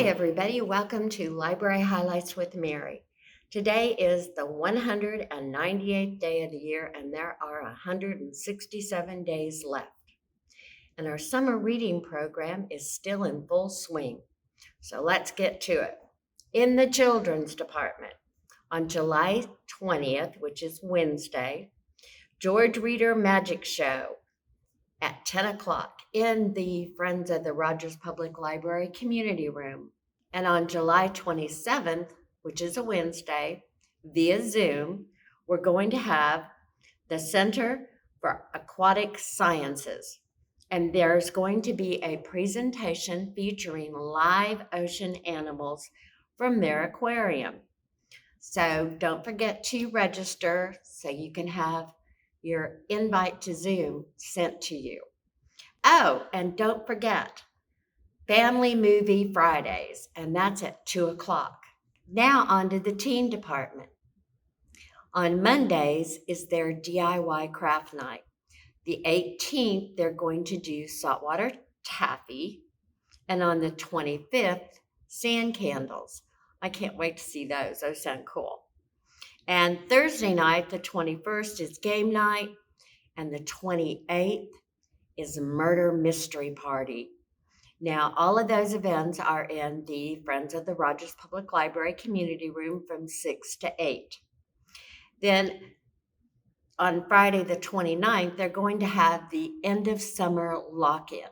everybody. Welcome to Library Highlights with Mary. Today is the 198th day of the year, and there are 167 days left. And our summer reading program is still in full swing. So let's get to it. In the children's department, on July 20th, which is Wednesday, George Reader Magic Show at 10 o'clock in the Friends of the Rogers Public Library Community Room. And on July 27th, which is a Wednesday, via Zoom, we're going to have the Center for Aquatic Sciences. And there's going to be a presentation featuring live ocean animals from their aquarium. So don't forget to register so you can have your invite to Zoom sent to you. Oh, and don't forget, Family Movie Fridays, and that's at 2 o'clock. Now on to the teen department. On Mondays is their DIY craft night. The 18th, they're going to do saltwater taffy, and on the 25th, sand candles. I can't wait to see those. Those sound cool. And Thursday night, the 21st, is game night, and the 28th is Murder Mystery Party. Now, all of those events are in the Friends of the Rogers Public Library Community Room from 6 to 8. Then on Friday, the 29th, they're going to have the end of summer lock-in.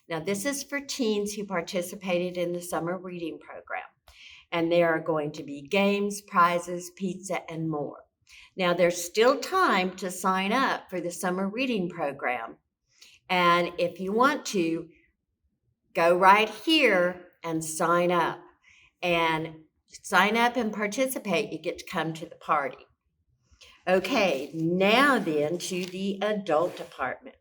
Now, this is for teens who participated in the summer reading program. And there are going to be games, prizes, pizza, and more. Now, there's still time to sign up for the summer reading program. And if you want to, go right here and sign up. And sign up and participate. You get to come to the party. Okay, now then to the adult department.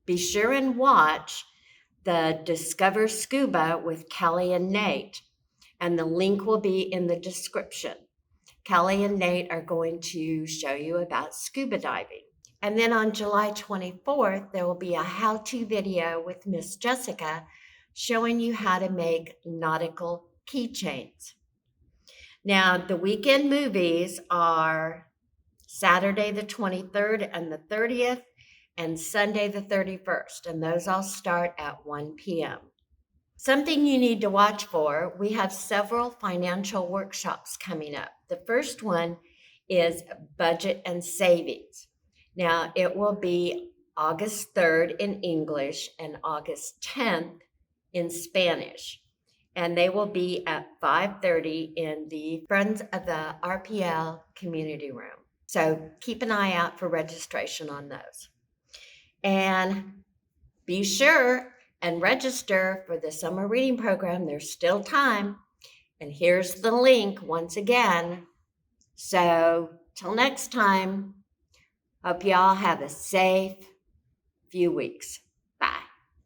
Be sure and watch the Discover Scuba with Kelly and Nate, and the link will be in the description. Kelly and Nate are going to show you about scuba diving. And then on July 24th, there will be a how-to video with Miss Jessica showing you how to make nautical keychains. Now, the weekend movies are Saturday the 23rd and the 30th, and Sunday the 31st, and those all start at 1 p.m. Something you need to watch for, we have several financial workshops coming up. The first one is budget and savings. Now, it will be August 3rd in English and August 10th in Spanish, and they will be at 5:30 in the Friends of the RPL Community Room. So keep an eye out for registration on those. And be sure and register for the summer reading program. There's still time. And here's the link once again. So till next time, hope y'all have a safe few weeks. Bye.